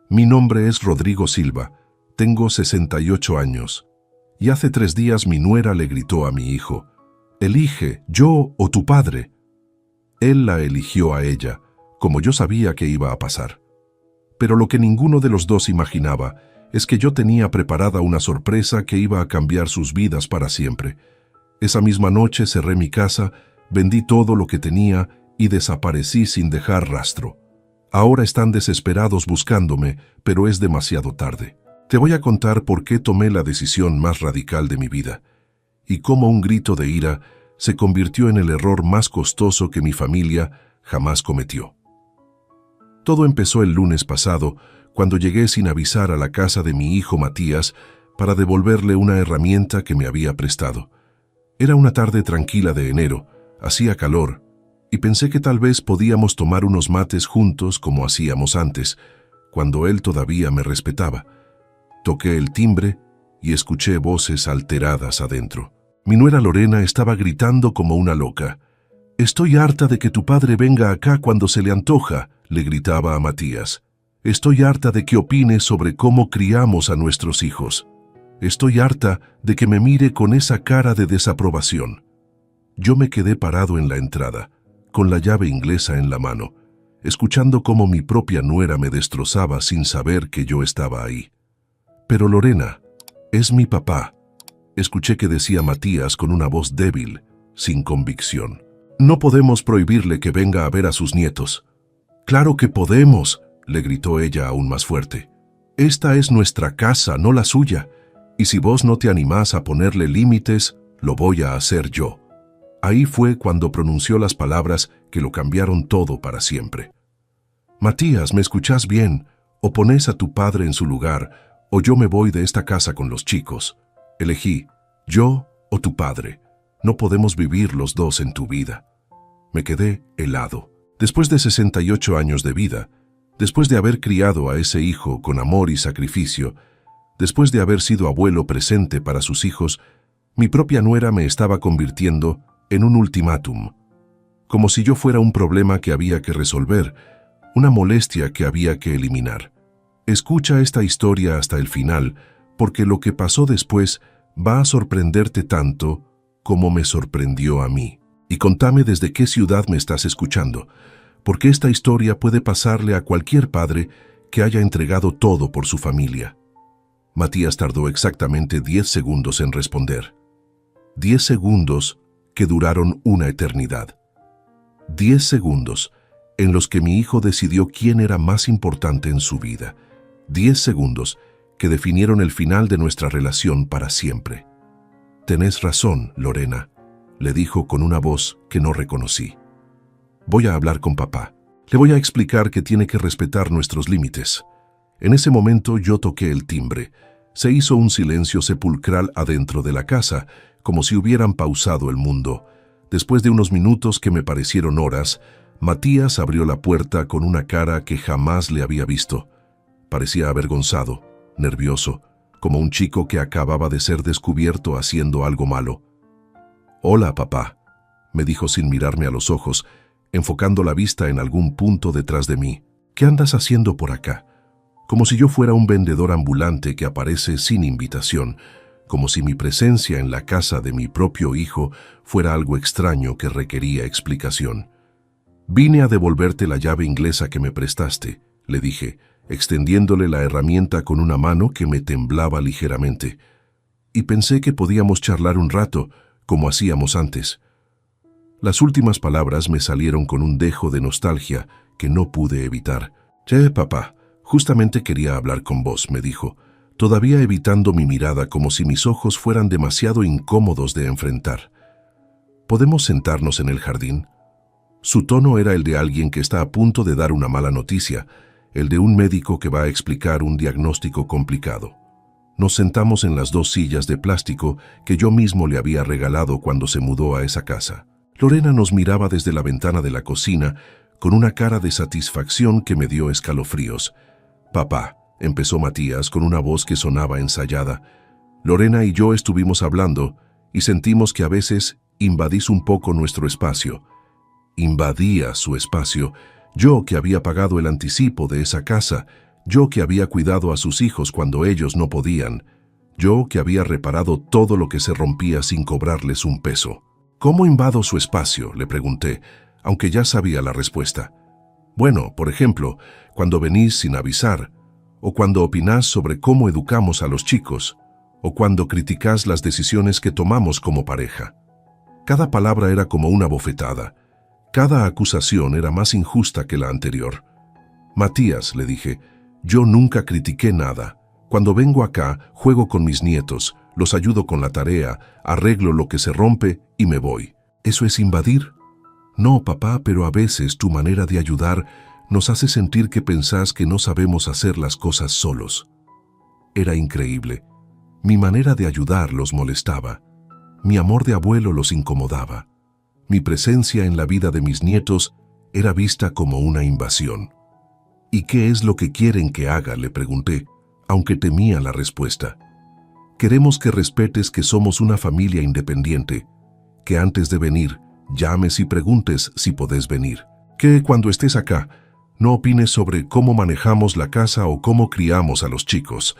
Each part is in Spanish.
Mi nombre es Rodrigo Silva, tengo 68 años. Y hace 3 días mi nuera le gritó a mi hijo, «Elige, yo o tu padre». Él la eligió a ella, como yo sabía que iba a pasar. Pero lo que ninguno de los dos imaginaba es que yo tenía preparada una sorpresa que iba a cambiar sus vidas para siempre. Esa misma noche cerré mi casa, vendí todo lo que tenía y desaparecí sin dejar rastro. Ahora están desesperados buscándome, pero es demasiado tarde. Te voy a contar por qué tomé la decisión más radical de mi vida y cómo un grito de ira se convirtió en el error más costoso que mi familia jamás cometió. Todo empezó el lunes pasado, cuando llegué sin avisar a la casa de mi hijo Matías para devolverle una herramienta que me había prestado. Era una tarde tranquila de enero, hacía calor, y pensé que tal vez podíamos tomar unos mates juntos como hacíamos antes, cuando él todavía me respetaba. Toqué el timbre y escuché voces alteradas adentro. Mi nuera Lorena estaba gritando como una loca. «Estoy harta de que tu padre venga acá cuando se le antoja», le gritaba a Matías. «Estoy harta de que opine sobre cómo criamos a nuestros hijos. Estoy harta de que me mire con esa cara de desaprobación». Yo me quedé parado en la entrada, con la llave inglesa en la mano, escuchando cómo mi propia nuera me destrozaba sin saber que yo estaba ahí. «Pero Lorena, es mi papá», escuché que decía Matías con una voz débil, sin convicción. «No podemos prohibirle que venga a ver a sus nietos». «Claro que podemos», le gritó ella aún más fuerte. «Esta es nuestra casa, no la suya, y si vos no te animás a ponerle límites, lo voy a hacer yo». Ahí fue cuando pronunció las palabras que lo cambiaron todo para siempre. «Matías, ¿me escuchás bien? O ponés a tu padre en su lugar, o yo me voy de esta casa con los chicos. Elegí, yo o tu padre. No podemos vivir los dos en tu vida». Me quedé helado. Después de 68 años de vida, después de haber criado a ese hijo con amor y sacrificio, después de haber sido abuelo presente para sus hijos, mi propia nuera me estaba convirtiendo en un ultimátum, como si yo fuera un problema que había que resolver, una molestia que había que eliminar. Escucha esta historia hasta el final, porque lo que pasó después va a sorprenderte tanto como me sorprendió a mí. Y contame desde qué ciudad me estás escuchando, porque esta historia puede pasarle a cualquier padre que haya entregado todo por su familia. Matías tardó exactamente 10 segundos en responder. 10 segundos que duraron una eternidad. 10 segundos en los que mi hijo decidió quién era más importante en su vida. 10 segundos que definieron el final de nuestra relación para siempre. «Tenés razón, Lorena», le dijo con una voz que no reconocí. «Voy a hablar con papá. Le voy a explicar que tiene que respetar nuestros límites». En ese momento yo toqué el timbre. Se hizo un silencio sepulcral adentro de la casa, como si hubieran pausado el mundo. Después de unos minutos que me parecieron horas, Matías abrió la puerta con una cara que jamás le había visto. Parecía avergonzado, nervioso, como un chico que acababa de ser descubierto haciendo algo malo. «Hola, papá», me dijo sin mirarme a los ojos, enfocando la vista en algún punto detrás de mí. «¿Qué andas haciendo por acá?» Como si yo fuera un vendedor ambulante que aparece sin invitación, como si mi presencia en la casa de mi propio hijo fuera algo extraño que requería explicación. «Vine a devolverte la llave inglesa que me prestaste», le dije, extendiéndole la herramienta con una mano que me temblaba ligeramente. «Y pensé que podíamos charlar un rato, como hacíamos antes». Las últimas palabras me salieron con un dejo de nostalgia que no pude evitar. «Che, papá, justamente quería hablar con vos», me dijo, todavía evitando mi mirada como si mis ojos fueran demasiado incómodos de enfrentar. «¿Podemos sentarnos en el jardín?» Su tono era el de alguien que está a punto de dar una mala noticia, el de un médico que va a explicar un diagnóstico complicado. Nos sentamos en las 2 sillas de plástico que yo mismo le había regalado cuando se mudó a esa casa. Lorena nos miraba desde la ventana de la cocina con una cara de satisfacción que me dio escalofríos. «Papá», empezó Matías con una voz que sonaba ensayada. «Lorena y yo estuvimos hablando y sentimos que a veces invadís un poco nuestro espacio». Invadía su espacio. Yo, que había pagado el anticipo de esa casa, Yo que había cuidado a sus hijos cuando ellos no podían. Yo que había reparado todo lo que se rompía sin cobrarles un peso. ¿Cómo invado su espacio?, le pregunté, aunque ya sabía la respuesta. Bueno, por ejemplo, cuando venís sin avisar, o cuando opinás sobre cómo educamos a los chicos, o cuando criticás las decisiones que tomamos como pareja. Cada palabra era como una bofetada. Cada acusación era más injusta que la anterior. Matías, le dije, yo nunca critiqué nada. Cuando vengo acá, juego con mis nietos, los ayudo con la tarea, arreglo lo que se rompe y me voy. ¿Eso es invadir? No, papá, pero a veces tu manera de ayudar nos hace sentir que pensás que no sabemos hacer las cosas solos. Era increíble. Mi manera de ayudar los molestaba. Mi amor de abuelo los incomodaba. Mi presencia en la vida de mis nietos era vista como una invasión. ¿Y qué es lo que quieren que haga?, le pregunté, aunque temía la respuesta. Queremos que respetes que somos una familia independiente, que antes de venir, llames y preguntes si podés venir. Que cuando estés acá, no opines sobre cómo manejamos la casa o cómo criamos a los chicos.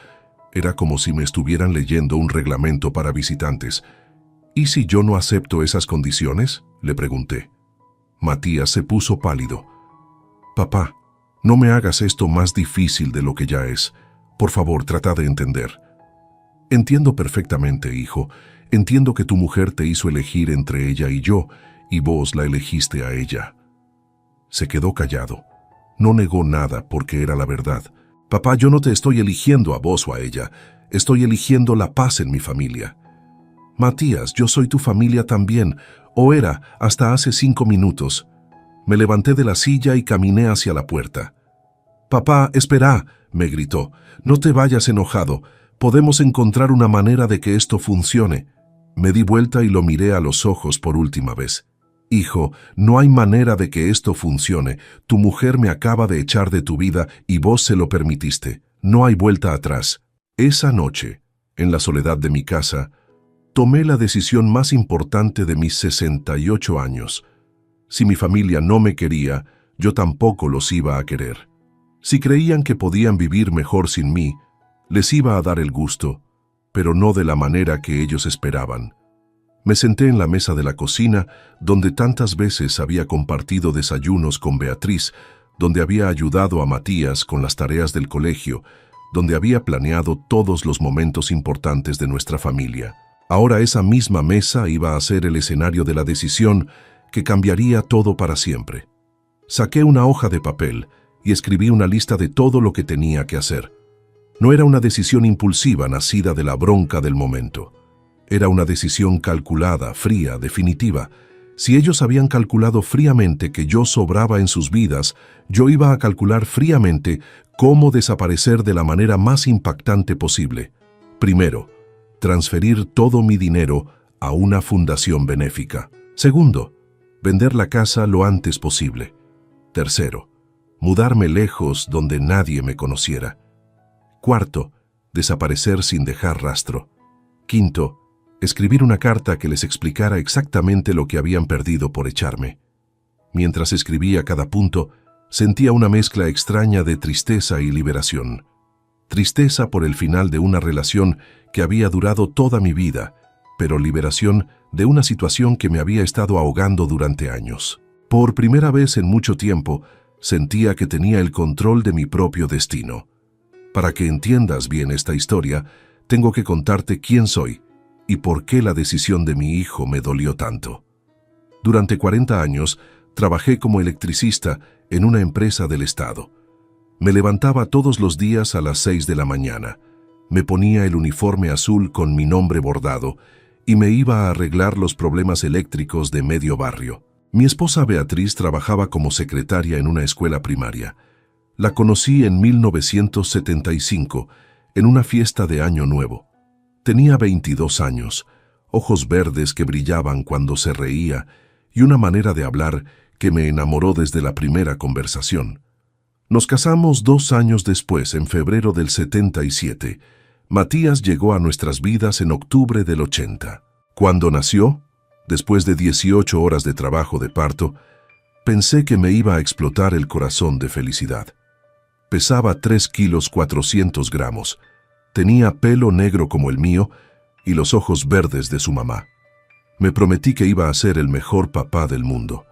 Era como si me estuvieran leyendo un reglamento para visitantes. ¿Y si yo no acepto esas condiciones?, le pregunté. Matías se puso pálido. Papá, no me hagas esto más difícil de lo que ya es. Por favor, trata de entender. Entiendo perfectamente, hijo. Entiendo que tu mujer te hizo elegir entre ella y yo, y vos la elegiste a ella. Se quedó callado. No negó nada porque era la verdad. Papá, yo no te estoy eligiendo a vos o a ella. Estoy eligiendo la paz en mi familia. Matías, yo soy tu familia también, o era hasta hace 5 minutos. Me levanté de la silla y caminé hacia la puerta. Papá, espera, me gritó. No te vayas enojado. Podemos encontrar una manera de que esto funcione. Me di vuelta y lo miré a los ojos por última vez. Hijo, no hay manera de que esto funcione. Tu mujer me acaba de echar de tu vida y vos se lo permitiste. No hay vuelta atrás. Esa noche, en la soledad de mi casa, tomé la decisión más importante de mis 68 años. Si mi familia no me quería, yo tampoco los iba a querer. Si creían que podían vivir mejor sin mí, les iba a dar el gusto, pero no de la manera que ellos esperaban. Me senté en la mesa de la cocina, donde tantas veces había compartido desayunos con Beatriz, donde había ayudado a Matías con las tareas del colegio, donde había planeado todos los momentos importantes de nuestra familia. Ahora esa misma mesa iba a ser el escenario de la decisión que cambiaría todo para siempre. Saqué una hoja de papel y escribí una lista de todo lo que tenía que hacer. No era una decisión impulsiva nacida de la bronca del momento. Era una decisión calculada, fría, definitiva. Si ellos habían calculado fríamente que yo sobraba en sus vidas, yo iba a calcular fríamente cómo desaparecer de la manera más impactante posible. Primero, transferir todo mi dinero a una fundación benéfica. Segundo, vender la casa lo antes posible. Tercero, mudarme lejos donde nadie me conociera. Cuarto, desaparecer sin dejar rastro. Quinto, escribir una carta que les explicara exactamente lo que habían perdido por echarme. Mientras escribía cada punto, sentía una mezcla extraña de tristeza y liberación. Tristeza por el final de una relación que había durado toda mi vida, pero liberación de una situación que me había estado ahogando durante años. Por primera vez en mucho tiempo, sentía que tenía el control de mi propio destino. Para que entiendas bien esta historia, tengo que contarte quién soy y por qué la decisión de mi hijo me dolió tanto. Durante 40 años, trabajé como electricista en una empresa del Estado. Me levantaba todos los días a las 6 de la mañana. Me ponía el uniforme azul con mi nombre bordado y me iba a arreglar los problemas eléctricos de medio barrio. Mi esposa Beatriz trabajaba como secretaria en una escuela primaria. La conocí en 1975, en una fiesta de Año Nuevo. Tenía 22 años, ojos verdes que brillaban cuando se reía y una manera de hablar que me enamoró desde la primera conversación. Nos casamos 2 años después, en febrero del 77. Matías llegó a nuestras vidas en octubre del 80. Cuando nació, después de 18 horas de trabajo de parto, pensé que me iba a explotar el corazón de felicidad. Pesaba 3 kilos 400 gramos. Tenía pelo negro como el mío y los ojos verdes de su mamá. Me prometí que iba a ser el mejor papá del mundo.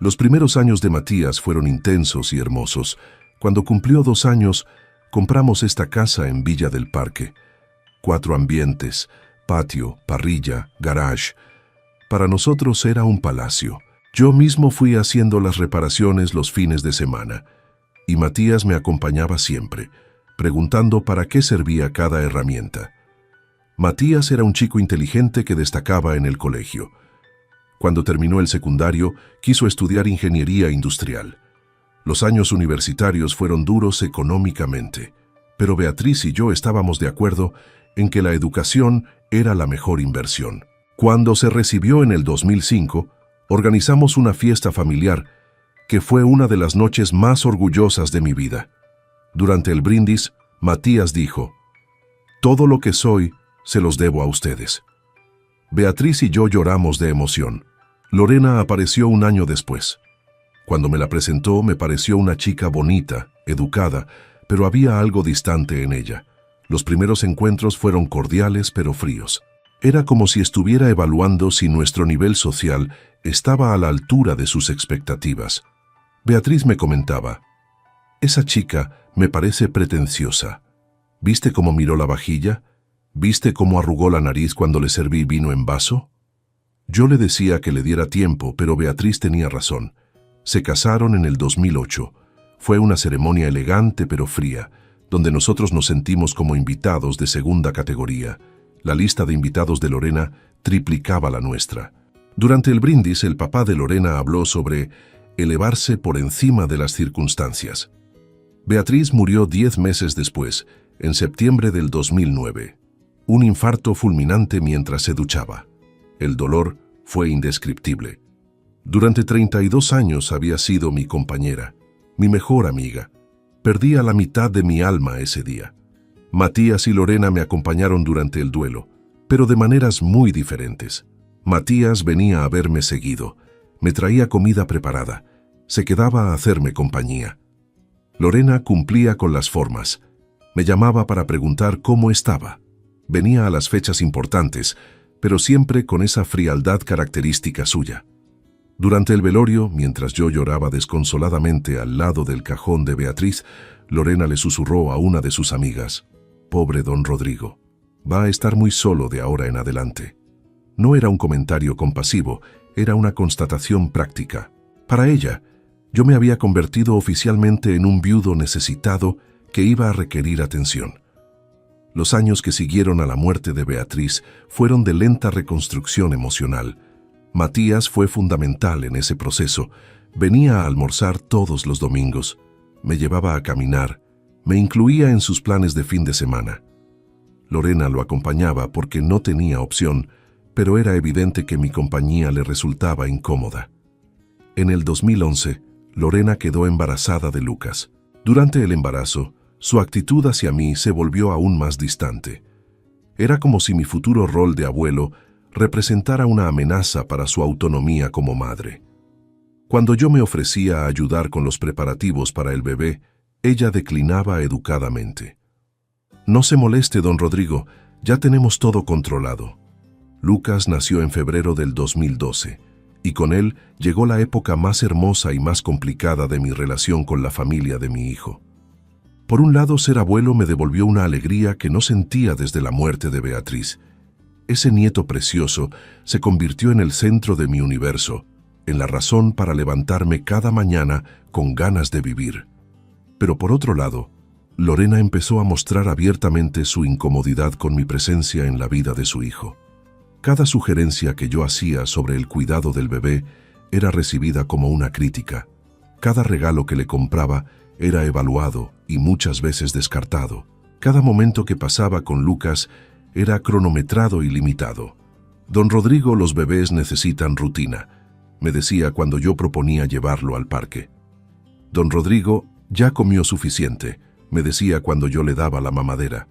Los primeros años de Matías fueron intensos y hermosos. Cuando cumplió 2 años, compramos esta casa en Villa del Parque. 4 ambientes, patio, parrilla, garage. Para nosotros era un palacio. Yo mismo fui haciendo las reparaciones los fines de semana. Y Matías me acompañaba siempre, preguntando para qué servía cada herramienta. Matías era un chico inteligente que destacaba en el colegio. Cuando terminó el secundario, quiso estudiar ingeniería industrial. Los años universitarios fueron duros económicamente, pero Beatriz y yo estábamos de acuerdo en que la educación era la mejor inversión. Cuando se recibió en el 2005, organizamos una fiesta familiar que fue una de las noches más orgullosas de mi vida. Durante el brindis, Matías dijo: «Todo lo que soy, se los debo a ustedes». Beatriz y yo lloramos de emoción. Lorena apareció un año después. Cuando me la presentó, me pareció una chica bonita, educada, pero había algo distante en ella. Los primeros encuentros fueron cordiales pero fríos. Era como si estuviera evaluando si nuestro nivel social estaba a la altura de sus expectativas. Beatriz me comentaba: «Esa chica me parece pretenciosa. ¿Viste cómo miró la vajilla? ¿Viste cómo arrugó la nariz cuando le serví vino en vaso?». Yo le decía que le diera tiempo, pero Beatriz tenía razón. Se casaron en el 2008. Fue una ceremonia elegante pero fría, donde nosotros nos sentimos como invitados de segunda categoría. La lista de invitados de Lorena triplicaba la nuestra. Durante el brindis, el papá de Lorena habló sobre elevarse por encima de las circunstancias. Beatriz murió 10 meses después, en septiembre del 2009. Un infarto fulminante mientras se duchaba. El dolor fue indescriptible. Durante 32 años había sido mi compañera, mi mejor amiga. Perdí a la mitad de mi alma ese día. Matías y Lorena me acompañaron durante el duelo, pero de maneras muy diferentes. Matías venía a verme seguido, me traía comida preparada, se quedaba a hacerme compañía. Lorena cumplía con las formas, me llamaba para preguntar cómo estaba. Venía a las fechas importantes, pero siempre con esa frialdad característica suya. Durante el velorio, mientras yo lloraba desconsoladamente al lado del cajón de Beatriz, Lorena le susurró a una de sus amigas: «Pobre don Rodrigo, va a estar muy solo de ahora en adelante». No era un comentario compasivo, era una constatación práctica. Para ella, yo me había convertido oficialmente en un viudo necesitado que iba a requerir atención. Los años que siguieron a la muerte de Beatriz fueron de lenta reconstrucción emocional. Matías fue fundamental en ese proceso. Venía a almorzar todos los domingos, me llevaba a caminar, me incluía en sus planes de fin de semana. Lorena lo acompañaba porque no tenía opción, pero era evidente que mi compañía le resultaba incómoda. En el 2011, Lorena quedó embarazada de Lucas. Durante el embarazo, su actitud hacia mí se volvió aún más distante. Era como si mi futuro rol de abuelo representara una amenaza para su autonomía como madre. Cuando yo me ofrecía a ayudar con los preparativos para el bebé, ella declinaba educadamente. «No se moleste, don Rodrigo, ya tenemos todo controlado». Lucas nació en febrero del 2012, y con él llegó la época más hermosa y más complicada de mi relación con la familia de mi hijo. Por un lado, ser abuelo me devolvió una alegría que no sentía desde la muerte de Beatriz. Ese nieto precioso se convirtió en el centro de mi universo, en la razón para levantarme cada mañana con ganas de vivir. Pero por otro lado, Lorena empezó a mostrar abiertamente su incomodidad con mi presencia en la vida de su hijo. Cada sugerencia que yo hacía sobre el cuidado del bebé era recibida como una crítica. Cada regalo que le compraba era evaluado y muchas veces descartado. Cada momento que pasaba con Lucas era cronometrado y limitado. «Don Rodrigo, los bebés necesitan rutina», me decía cuando yo proponía llevarlo al parque. «Don Rodrigo ya comió suficiente», me decía cuando yo le daba la mamadera.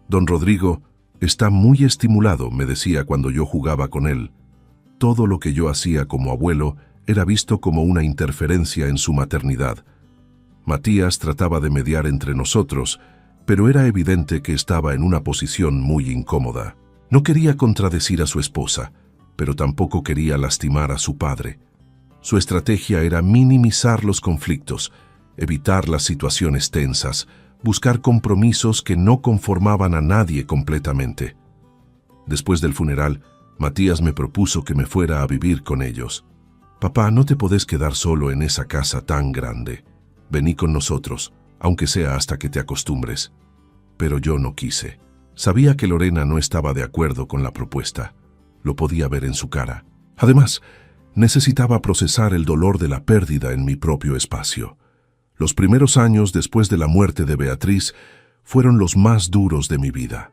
«Don Rodrigo está muy estimulado», me decía cuando yo jugaba con él. Todo lo que yo hacía como abuelo era visto como una interferencia en su maternidad. Matías trataba de mediar entre nosotros, pero era evidente que estaba en una posición muy incómoda. No quería contradecir a su esposa, pero tampoco quería lastimar a su padre. Su estrategia era minimizar los conflictos, evitar las situaciones tensas, buscar compromisos que no conformaban a nadie completamente. Después del funeral, Matías me propuso que me fuera a vivir con ellos. «Papá, no te podés quedar solo en esa casa tan grande. Vení con nosotros, aunque sea hasta que te acostumbres». Pero yo no quise. Sabía que Lorena no estaba de acuerdo con la propuesta. Lo podía ver en su cara. Además, necesitaba procesar el dolor de la pérdida en mi propio espacio. Los primeros años después de la muerte de Beatriz fueron los más duros de mi vida.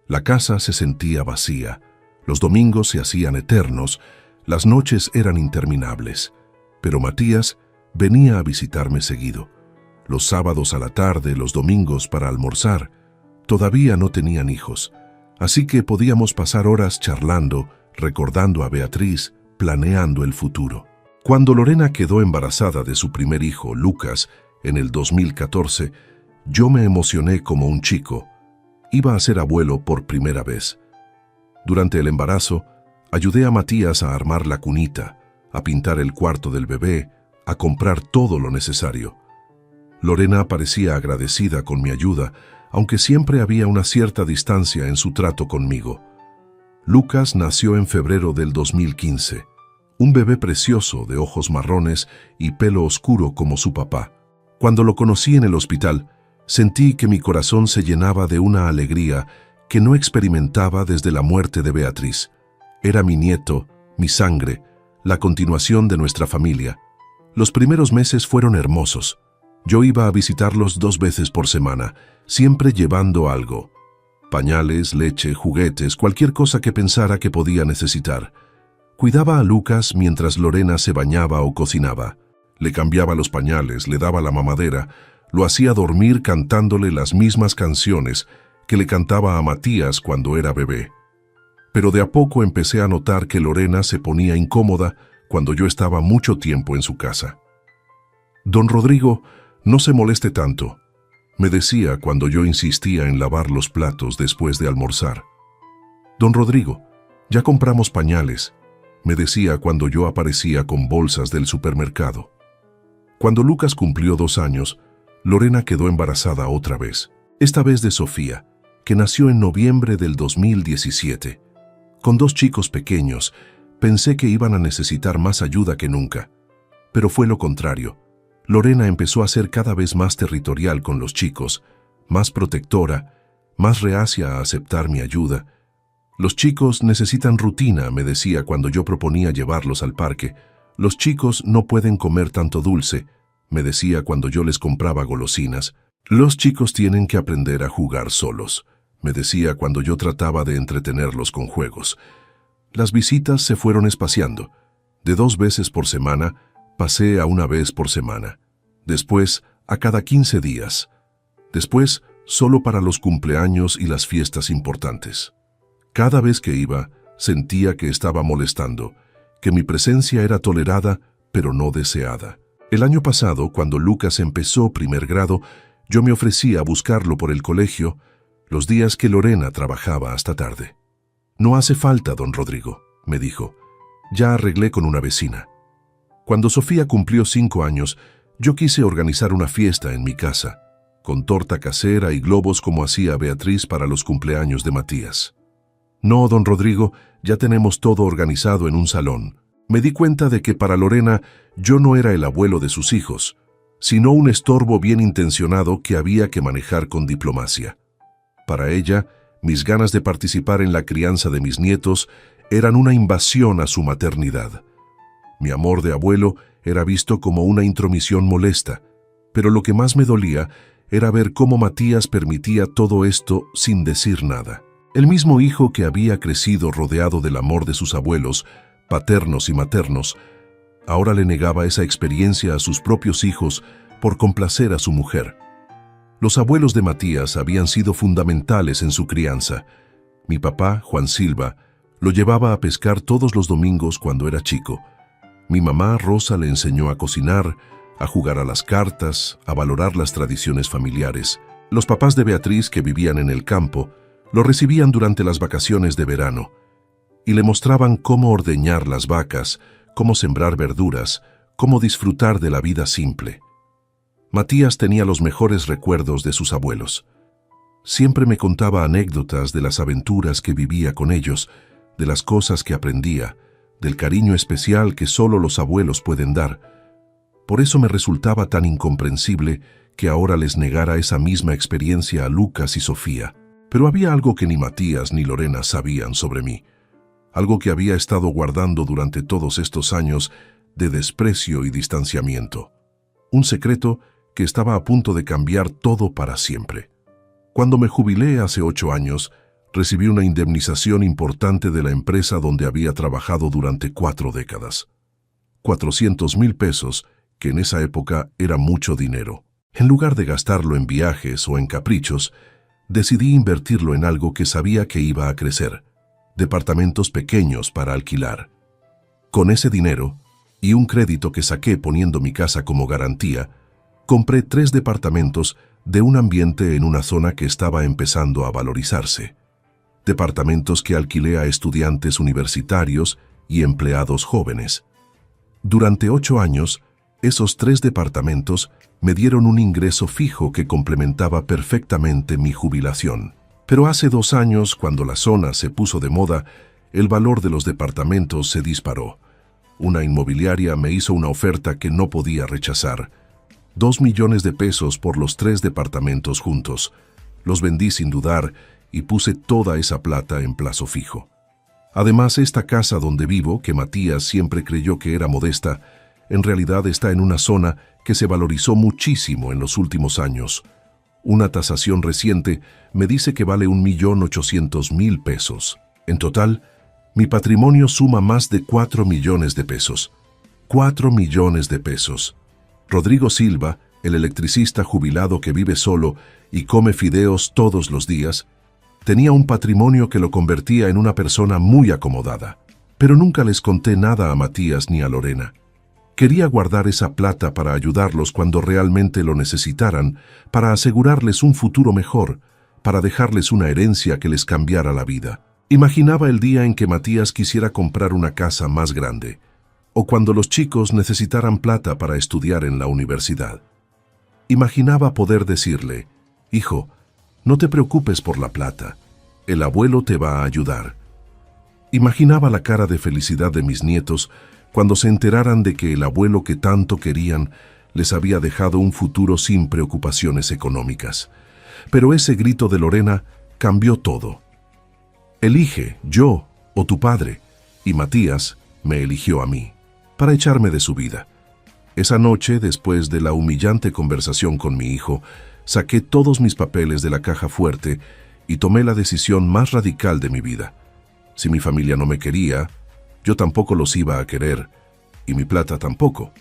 La casa se sentía vacía, los domingos se hacían eternos, las noches eran interminables. Pero Matías venía a visitarme seguido. Los sábados a la tarde, los domingos para almorzar. Todavía no tenían hijos, así que podíamos pasar horas charlando, recordando a Beatriz, planeando el futuro. Cuando Lorena quedó embarazada de su primer hijo, Lucas, en el 2014, yo me emocioné como un chico. Iba a ser abuelo por primera vez. Durante el embarazo, ayudé a Matías a armar la cunita, a pintar el cuarto del bebé, a comprar todo lo necesario. Lorena parecía agradecida con mi ayuda, aunque siempre había una cierta distancia en su trato conmigo. Lucas nació en febrero del 2015, un bebé precioso de ojos marrones y pelo oscuro como su papá. Cuando lo conocí en el hospital, sentí que mi corazón se llenaba de una alegría que no experimentaba desde la muerte de Beatriz. Era mi nieto, mi sangre, la continuación de nuestra familia. Los primeros meses fueron hermosos. Yo iba a visitarlos 2 veces por semana, siempre llevando algo. Pañales, leche, juguetes, cualquier cosa que pensara que podía necesitar. Cuidaba a Lucas mientras Lorena se bañaba o cocinaba. Le cambiaba los pañales, le daba la mamadera, lo hacía dormir cantándole las mismas canciones que le cantaba a Matías cuando era bebé. Pero de a poco empecé a notar que Lorena se ponía incómoda cuando yo estaba mucho tiempo en su casa. «Don Rodrigo, no se moleste tanto», me decía cuando yo insistía en lavar los platos después de almorzar. «Don Rodrigo, ya compramos pañales», me decía cuando yo aparecía con bolsas del supermercado. Cuando Lucas cumplió 2 años, Lorena quedó embarazada otra vez, esta vez de Sofía, que nació en noviembre del 2017. Con 2 chicos pequeños, pensé que iban a necesitar más ayuda que nunca. Pero fue lo contrario. Lorena empezó a ser cada vez más territorial con los chicos, más protectora, más reacia a aceptar mi ayuda. «Los chicos necesitan rutina», me decía cuando yo proponía llevarlos al parque. «Los chicos no pueden comer tanto dulce», me decía cuando yo les compraba golosinas. «Los chicos tienen que aprender a jugar solos», me decía cuando yo trataba de entretenerlos con juegos. Las visitas se fueron espaciando. De 2 veces por semana, pasé a 1 vez por semana. Después, a cada 15 días. Después, solo para los cumpleaños y las fiestas importantes. Cada vez que iba, sentía que estaba molestando, que mi presencia era tolerada, pero no deseada. El año pasado, cuando Lucas empezó primer grado, yo me ofrecí a buscarlo por el colegio, los días que Lorena trabajaba hasta tarde. «No hace falta, don Rodrigo», me dijo. «Ya arreglé con una vecina». Cuando Sofía cumplió 5 años, yo quise organizar una fiesta en mi casa, con torta casera y globos como hacía Beatriz para los cumpleaños de Matías. «No, don Rodrigo, ya tenemos todo organizado en un salón». Me di cuenta de que para Lorena yo no era el abuelo de sus hijos, sino un estorbo bien intencionado que había que manejar con diplomacia. Para ella, mis ganas de participar en la crianza de mis nietos eran una invasión a su maternidad. Mi amor de abuelo era visto como una intromisión molesta, pero lo que más me dolía era ver cómo Matías permitía todo esto sin decir nada. El mismo hijo que había crecido rodeado del amor de sus abuelos, paternos y maternos, ahora le negaba esa experiencia a sus propios hijos por complacer a su mujer. Los abuelos de Matías habían sido fundamentales en su crianza. Mi papá, Juan Silva, lo llevaba a pescar todos los domingos cuando era chico. Mi mamá, Rosa, le enseñó a cocinar, a jugar a las cartas, a valorar las tradiciones familiares. Los papás de Beatriz, que vivían en el campo, lo recibían durante las vacaciones de verano y le mostraban cómo ordeñar las vacas, cómo sembrar verduras, cómo disfrutar de la vida simple. Matías tenía los mejores recuerdos de sus abuelos. Siempre me contaba anécdotas de las aventuras que vivía con ellos, de las cosas que aprendía, del cariño especial que solo los abuelos pueden dar. Por eso me resultaba tan incomprensible que ahora les negara esa misma experiencia a Lucas y Sofía. Pero había algo que ni Matías ni Lorena sabían sobre mí, algo que había estado guardando durante todos estos años de desprecio y distanciamiento. Un secreto que estaba a punto de cambiar todo para siempre. Cuando me jubilé hace 8 años, recibí una indemnización importante de la empresa donde había trabajado durante 4 décadas. 400,000 pesos, que en esa época era mucho dinero. En lugar de gastarlo en viajes o en caprichos, decidí invertirlo en algo que sabía que iba a crecer: departamentos pequeños para alquilar. Con ese dinero, y un crédito que saqué poniendo mi casa como garantía, compré 3 departamentos de un ambiente en una zona que estaba empezando a valorizarse. Departamentos que alquilé a estudiantes universitarios y empleados jóvenes. Durante 8 años, esos 3 departamentos me dieron un ingreso fijo que complementaba perfectamente mi jubilación. Pero hace 2 años, cuando la zona se puso de moda, el valor de los departamentos se disparó. Una inmobiliaria me hizo una oferta que no podía rechazar: 2 millones de pesos por los 3 departamentos juntos. Los vendí sin dudar y puse toda esa plata en plazo fijo. Además, esta casa donde vivo, que Matías siempre creyó que era modesta, en realidad está en una zona que se valorizó muchísimo en los últimos años. Una tasación reciente me dice que vale 1.800.000 pesos. En total, mi patrimonio suma más de 4 millones de pesos. 4 millones de pesos. Rodrigo Silva, el electricista jubilado que vive solo y come fideos todos los días, tenía un patrimonio que lo convertía en una persona muy acomodada. Pero nunca les conté nada a Matías ni a Lorena. Quería guardar esa plata para ayudarlos cuando realmente lo necesitaran, para asegurarles un futuro mejor, para dejarles una herencia que les cambiara la vida. Imaginaba el día en que Matías quisiera comprar una casa más grande, o cuando los chicos necesitaran plata para estudiar en la universidad. Imaginaba poder decirle: hijo, no te preocupes por la plata, el abuelo te va a ayudar. Imaginaba la cara de felicidad de mis nietos cuando se enteraran de que el abuelo que tanto querían les había dejado un futuro sin preocupaciones económicas. Pero ese grito de Lorena cambió todo. Elige, yo o tu padre, y Matías me eligió a mí, para echarme de su vida. Esa noche, después de la humillante conversación con mi hijo, saqué todos mis papeles de la caja fuerte y tomé la decisión más radical de mi vida. Si mi familia no me quería, yo tampoco los iba a querer, y mi plata tampoco.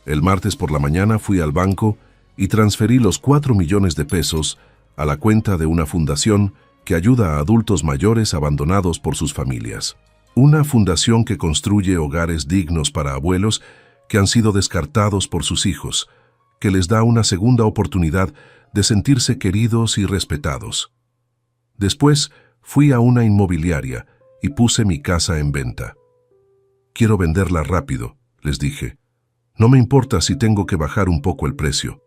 El martes por la mañana fui al banco y transferí los 4 millones de pesos a la cuenta de una fundación que ayuda a adultos mayores abandonados por sus familias. Una fundación que construye hogares dignos para abuelos que han sido descartados por sus hijos, que les da una segunda oportunidad de sentirse queridos y respetados. Después fui a una inmobiliaria y puse mi casa en venta. Quiero venderla rápido, les dije. No me importa si tengo que bajar un poco el precio.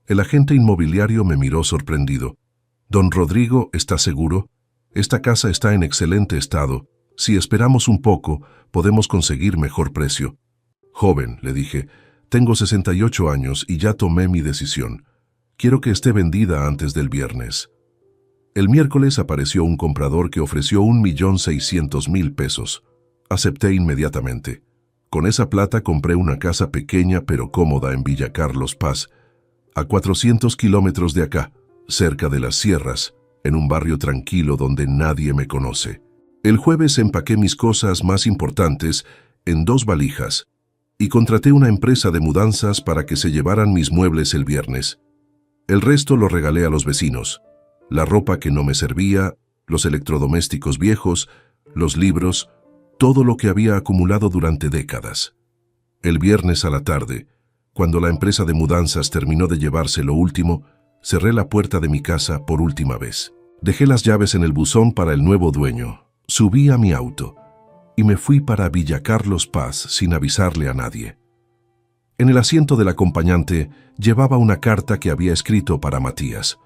El agente inmobiliario me miró sorprendido. Don Rodrigo, ¿está seguro? Esta casa está en excelente estado. Si esperamos un poco, podemos conseguir mejor precio. Joven, le dije, tengo 68 años y ya tomé mi decisión. Quiero que esté vendida antes del viernes. El miércoles apareció un comprador que ofreció 1.600.000 pesos. Acepté inmediatamente. Con esa plata compré una casa pequeña pero cómoda en Villa Carlos Paz, a 400 kilómetros de acá, cerca de las sierras, en un barrio tranquilo donde nadie me conoce. El jueves empaqué mis cosas más importantes en 2 valijas y contraté una empresa de mudanzas para que se llevaran mis muebles el viernes. El resto lo regalé a los vecinos. La ropa que no me servía, los electrodomésticos viejos, los libros, todo lo que había acumulado durante décadas. El viernes a la tarde, Cuando la empresa de mudanzas terminó de llevarse lo último, cerré la puerta de mi casa por última vez. Dejé las llaves en el buzón para el nuevo dueño, subí a mi auto y me fui para Villa Carlos Paz sin avisarle a nadie. En el asiento del acompañante llevaba una carta que había escrito para Matías.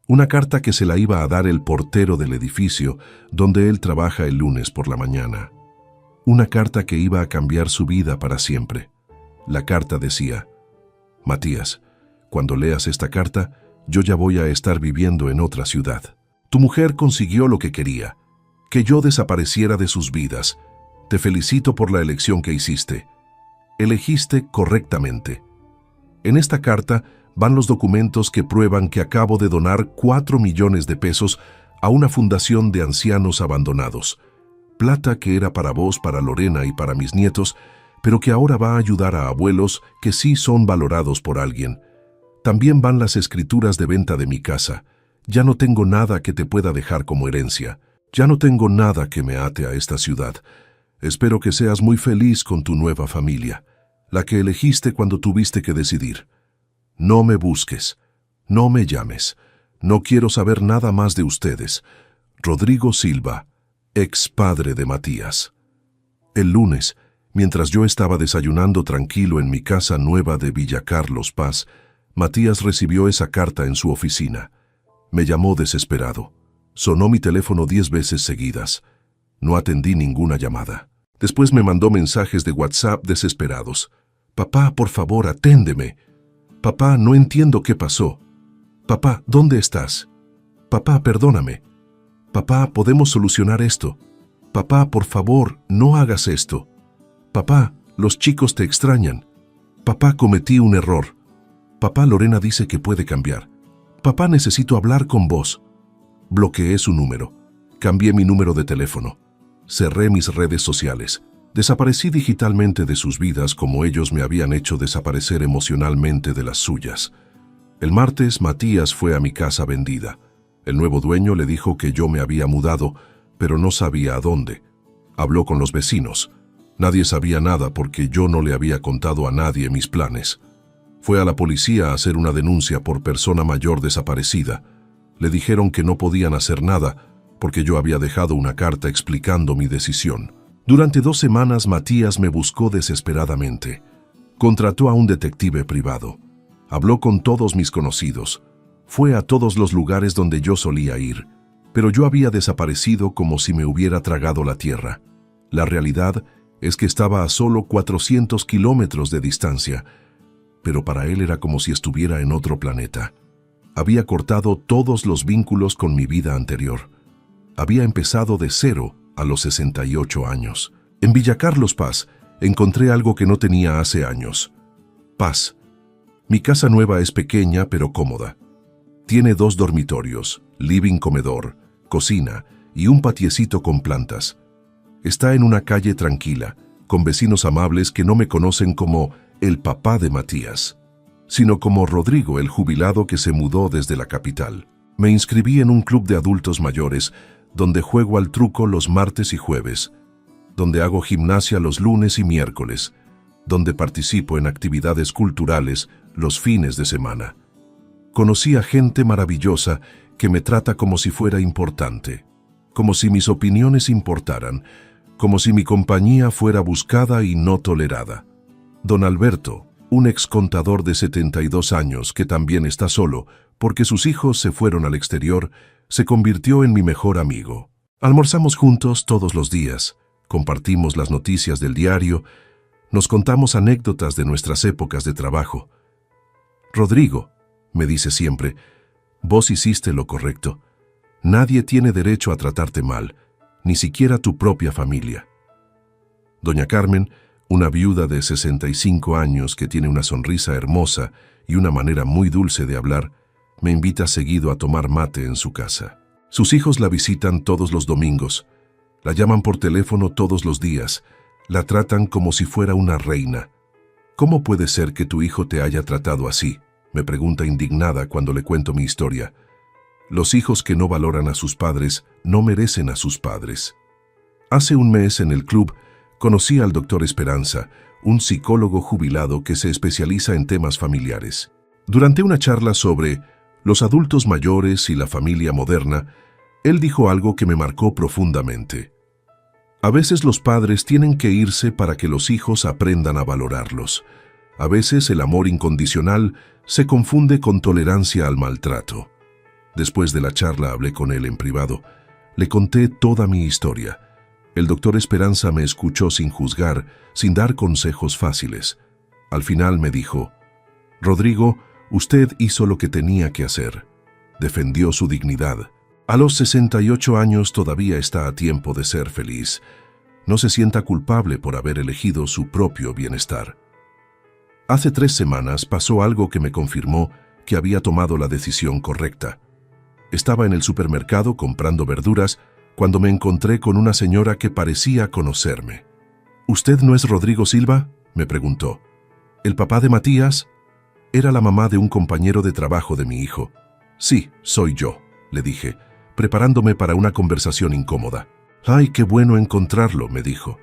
Una carta que se la iba a dar el portero del edificio donde él trabaja el lunes por la mañana. Una carta que iba a cambiar su vida para siempre. La carta decía: Matías, cuando leas esta carta, yo ya voy a estar viviendo en otra ciudad. Tu mujer consiguió lo que quería, que yo desapareciera de sus vidas. Te felicito por la elección que hiciste. Elegiste correctamente. En esta carta van los documentos que prueban que acabo de donar 4 millones de pesos a una fundación de ancianos abandonados. Plata que era para vos, para Lorena y para mis nietos, pero que ahora va a ayudar a abuelos que sí son valorados por alguien. También van las escrituras de venta de mi casa. Ya no tengo nada que te pueda dejar como herencia. Ya no tengo nada que me ate a esta ciudad. Espero que seas muy feliz con tu nueva familia, la que elegiste cuando tuviste que decidir. No me busques, no me llames, no quiero saber nada más de ustedes. Rodrigo Silva, ex padre de Matías. El lunes, mientras yo estaba desayunando tranquilo en mi casa nueva de Villa Carlos Paz, Matías recibió esa carta en su oficina. Me llamó desesperado. Sonó mi teléfono 10 veces seguidas. No atendí ninguna llamada. Después me mandó mensajes de WhatsApp desesperados. Papá, por favor, aténdeme. Papá, no entiendo qué pasó. Papá, ¿dónde estás? Papá, perdóname. Papá, podemos solucionar esto. Papá, por favor, no hagas esto. Papá, los chicos te extrañan. Papá, cometí un error. Papá, Lorena dice que puede cambiar. Papá, necesito hablar con vos. Bloqueé su número. Cambié mi número de teléfono. Cerré mis redes sociales. Desaparecí digitalmente de sus vidas como ellos me habían hecho desaparecer emocionalmente de las suyas. El martes, Matías fue a mi casa vendida. El nuevo dueño le dijo que yo me había mudado, pero no sabía a dónde. Habló con los vecinos. Nadie sabía nada porque yo no le había contado a nadie mis planes. Fue a la policía a hacer una denuncia por persona mayor desaparecida. Le dijeron que no podían hacer nada porque yo había dejado una carta explicando mi decisión. Durante 2 semanas Matías me buscó desesperadamente. Contrató a un detective privado. Habló con todos mis conocidos. Fue a todos los lugares donde yo solía ir. Pero yo había desaparecido como si me hubiera tragado la tierra. La realidad es que estaba a solo 400 kilómetros de distancia, pero para él era como si estuviera en otro planeta. Había cortado todos los vínculos con mi vida anterior. Había empezado de cero a los 68 años. En Villa Carlos Paz encontré algo que no tenía hace años. Paz. Mi casa nueva es pequeña pero cómoda. Tiene 2 dormitorios, living comedor, cocina y un patiecito con plantas. Está en una calle tranquila, con vecinos amables que no me conocen como el papá de Matías, sino como Rodrigo, el jubilado que se mudó desde la capital. Me inscribí en un club de adultos mayores, donde juego al truco los martes y jueves, donde hago gimnasia los lunes y miércoles, donde participo en actividades culturales los fines de semana. Conocí a gente maravillosa que me trata como si fuera importante, como si mis opiniones importaran, como si mi compañía fuera buscada y no tolerada. Don Alberto, un ex contador de 72 años que también está solo porque sus hijos se fueron al exterior, se convirtió en mi mejor amigo. Almorzamos juntos todos los días, compartimos las noticias del diario, nos contamos anécdotas de nuestras épocas de trabajo. Rodrigo, me dice siempre, vos hiciste lo correcto. Nadie tiene derecho a tratarte mal, ni siquiera tu propia familia. Doña Carmen, una viuda de 65 años que tiene una sonrisa hermosa y una manera muy dulce de hablar, me invita seguido a tomar mate en su casa. Sus hijos la visitan todos los domingos, la llaman por teléfono todos los días, la tratan como si fuera una reina. ¿Cómo puede ser que tu hijo te haya tratado así?, me pregunta indignada cuando le cuento mi historia. Los hijos que no valoran a sus padres no merecen a sus padres. Hace un mes en el club Conocí al doctor Esperanza, un psicólogo jubilado que se especializa en temas familiares. Durante una charla sobre los adultos mayores y la familia moderna, él dijo algo que me marcó profundamente. A veces los padres tienen que irse para que los hijos aprendan a valorarlos. A veces el amor incondicional se confunde con tolerancia al maltrato. Después de la charla hablé con él en privado. Le conté toda mi historia. El doctor Esperanza me escuchó sin juzgar, sin dar consejos fáciles. Al final me dijo: Rodrigo, usted hizo lo que tenía que hacer. Defendió su dignidad. A los 68 años todavía está a tiempo de ser feliz. No se sienta culpable por haber elegido su propio bienestar. Hace 3 semanas pasó algo que me confirmó que había tomado la decisión correcta. Estaba en el supermercado comprando verduras cuando me encontré con una señora que parecía conocerme. ¿Usted no es Rodrigo Silva?, me preguntó. ¿El papá de Matías? Era la mamá de un compañero de trabajo de mi hijo. Sí, soy yo, le dije, preparándome para una conversación incómoda. «Ay, qué bueno encontrarlo», me dijo.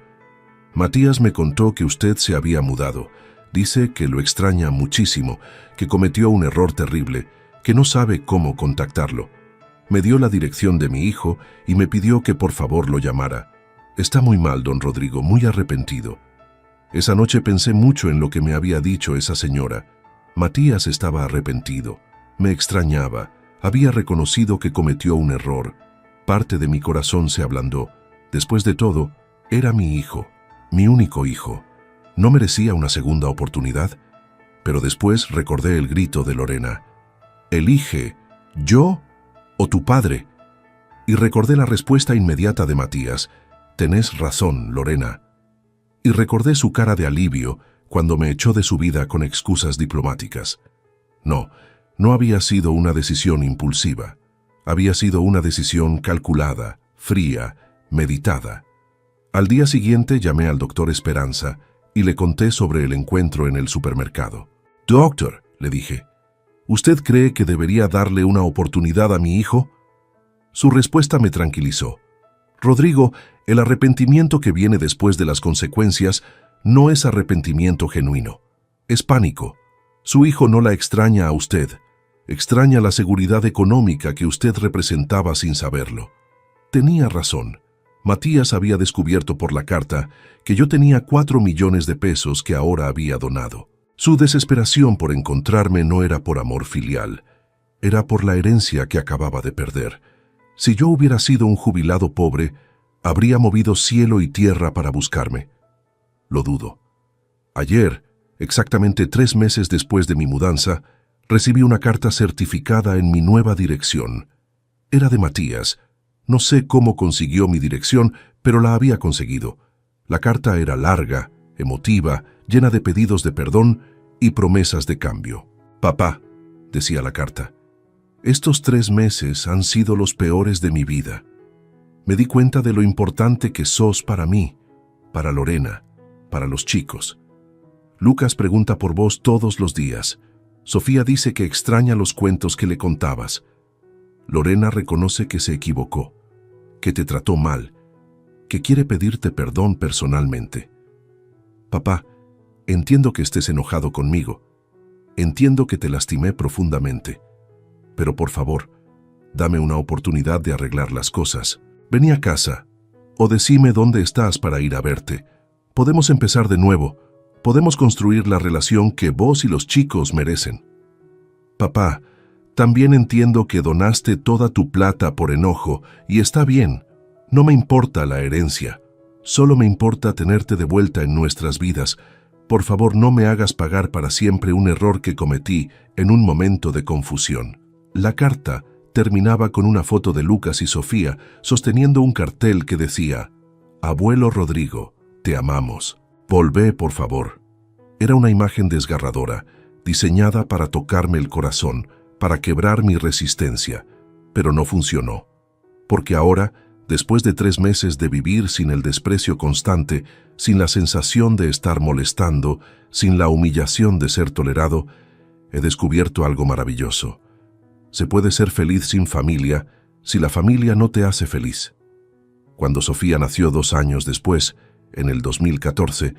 «Matías me contó que usted se había mudado. Dice que lo extraña muchísimo, que cometió un error terrible, que no sabe cómo contactarlo. Me dio la dirección de mi hijo y me pidió que por favor lo llamara. Está muy mal, don Rodrigo, muy arrepentido». Esa noche pensé mucho en lo que me había dicho esa señora. Matías estaba arrepentido, me extrañaba, había reconocido que cometió un error. Parte de mi corazón se ablandó. Después de todo, era mi hijo, mi único hijo. ¿No merecía una segunda oportunidad? Pero después recordé el grito de Lorena. «Elige, yo o tu padre». Y recordé la respuesta inmediata de Matías. «Tenés razón, Lorena». Y recordé su cara de alivio cuando me echó de su vida con excusas diplomáticas. No había sido una decisión impulsiva. Había sido una decisión calculada, fría, meditada. Al día siguiente llamé al doctor Esperanza y le conté sobre el encuentro en el supermercado. «Doctor», le dije, «¿usted cree que debería darle una oportunidad a mi hijo?» Su respuesta me tranquilizó. «Rodrigo, el arrepentimiento que viene después de las consecuencias no es arrepentimiento genuino. Es pánico. Su hijo no la extraña a usted. Extraña la seguridad económica que usted representaba sin saberlo». Tenía razón. Matías había descubierto por la carta que yo tenía 4 millones de pesos que ahora había donado. Su desesperación por encontrarme no era por amor filial, era por la herencia que acababa de perder. Si yo hubiera sido un jubilado pobre, habría movido cielo y tierra para buscarme. Lo dudo. Ayer, exactamente 3 meses después de mi mudanza, recibí una carta certificada en mi nueva dirección. Era de Matías. No sé cómo consiguió mi dirección, pero la había conseguido. La carta era larga, emotiva, llena de pedidos de perdón y promesas de cambio. «Papá», decía la carta, «estos 3 meses han sido los peores de mi vida. Me di cuenta de lo importante que sos para mí, para Lorena, para los chicos. Lucas pregunta por vos todos los días. Sofía dice que extraña los cuentos que le contabas. Lorena reconoce que se equivocó, que te trató mal, que quiere pedirte perdón personalmente. Papá, entiendo que estés enojado conmigo. Entiendo que te lastimé profundamente. Pero por favor, dame una oportunidad de arreglar las cosas. Vení a casa, o decime dónde estás para ir a verte. Podemos empezar de nuevo. Podemos construir la relación que vos y los chicos merecen». Papá, también entiendo que donaste toda tu plata por enojo, y está bien. No me importa la herencia. Solo me importa tenerte de vuelta en nuestras vidas. Por favor, no me hagas pagar para siempre un error que cometí en un momento de confusión. La carta terminaba con una foto de Lucas y Sofía sosteniendo un cartel que decía: «Abuelo Rodrigo, te amamos. Volvé, por favor». Era una imagen desgarradora, diseñada para tocarme el corazón, para quebrar mi resistencia, pero no funcionó. Porque ahora, después de 3 meses de vivir sin el desprecio constante, sin la sensación de estar molestando, sin la humillación de ser tolerado, he descubierto algo maravilloso. Se puede ser feliz sin familia si la familia no te hace feliz. Cuando Sofía nació 2 años después, en el 2014,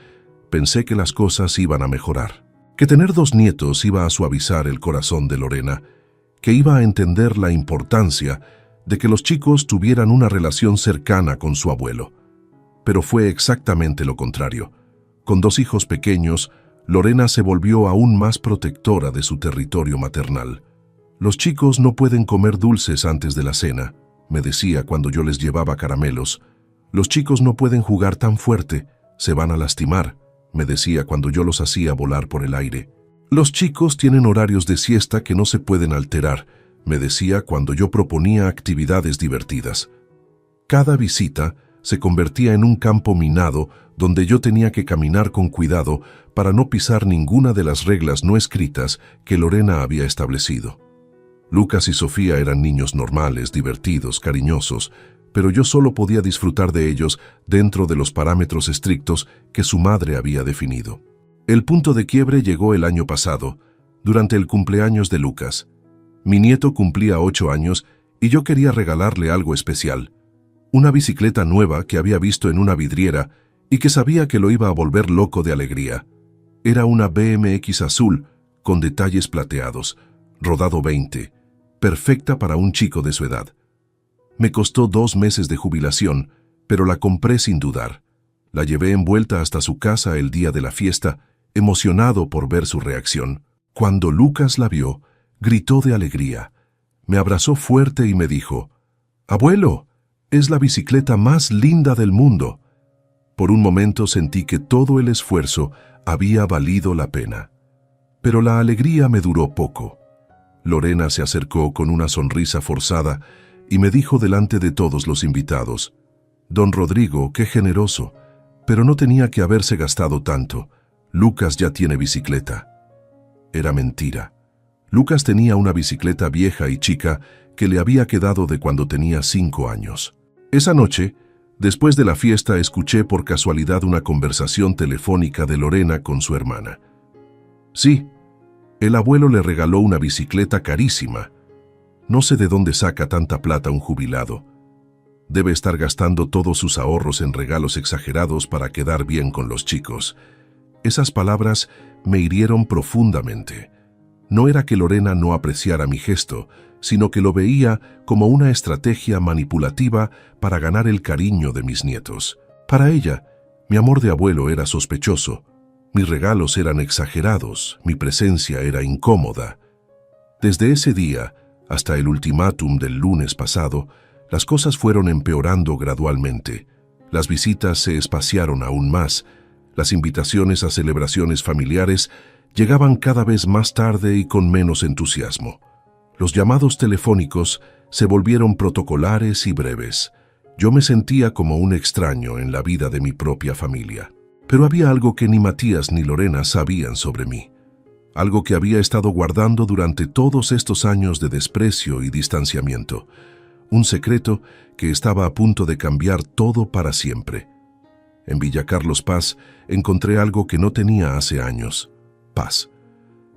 pensé que las cosas iban a mejorar, que tener 2 nietos iba a suavizar el corazón de Lorena, que iba a entender la importancia de que los chicos tuvieran una relación cercana con su abuelo. Pero fue exactamente lo contrario. Con 2 hijos pequeños, Lorena se volvió aún más protectora de su territorio maternal. Los chicos no pueden comer dulces antes de la cena, me decía cuando yo les llevaba caramelos. Los chicos no pueden jugar tan fuerte, se van a lastimar, me decía cuando yo los hacía volar por el aire. Los chicos tienen horarios de siesta que no se pueden alterar, me decía cuando yo proponía actividades divertidas. Cada visita se convertía en un campo minado donde yo tenía que caminar con cuidado para no pisar ninguna de las reglas no escritas que Lorena había establecido. Lucas y Sofía eran niños normales, divertidos, cariñosos, pero yo solo podía disfrutar de ellos dentro de los parámetros estrictos que su madre había definido. El punto de quiebre llegó el año pasado, durante el cumpleaños de Lucas. Mi nieto cumplía 8 años y yo quería regalarle algo especial. Una bicicleta nueva que había visto en una vidriera y que sabía que lo iba a volver loco de alegría. Era una BMX azul con detalles plateados, rodado 20, perfecta para un chico de su edad. Me costó 2 meses de jubilación, pero la compré sin dudar. La llevé envuelta hasta su casa el día de la fiesta, emocionado por ver su reacción. Cuando Lucas la vio, gritó de alegría. Me abrazó fuerte y me dijo, «Abuelo, es la bicicleta más linda del mundo». Por un momento sentí que todo el esfuerzo había valido la pena. Pero la alegría me duró poco. Lorena se acercó con una sonrisa forzada y me dijo delante de todos los invitados, «Don Rodrigo, qué generoso, pero no tenía que haberse gastado tanto. Lucas ya tiene bicicleta». Era mentira. Lucas tenía una bicicleta vieja y chica que le había quedado de cuando tenía 5 años. Esa noche, después de la fiesta, escuché por casualidad una conversación telefónica de Lorena con su hermana. Sí, el abuelo le regaló una bicicleta carísima. No sé de dónde saca tanta plata un jubilado. Debe estar gastando todos sus ahorros en regalos exagerados para quedar bien con los chicos. Esas palabras me hirieron profundamente. No era que Lorena no apreciara mi gesto, sino que lo veía como una estrategia manipulativa para ganar el cariño de mis nietos. Para ella, mi amor de abuelo era sospechoso, mis regalos eran exagerados, mi presencia era incómoda. Desde ese día, hasta el ultimátum del lunes pasado, las cosas fueron empeorando gradualmente. Las visitas se espaciaron aún más, las invitaciones a celebraciones familiares llegaban cada vez más tarde y con menos entusiasmo. Los llamados telefónicos se volvieron protocolares y breves. Yo me sentía como un extraño en la vida de mi propia familia. Pero había algo que ni Matías ni Lorena sabían sobre mí. Algo que había estado guardando durante todos estos años de desprecio y distanciamiento. Un secreto que estaba a punto de cambiar todo para siempre. En Villa Carlos Paz encontré algo que no tenía hace años. Paz.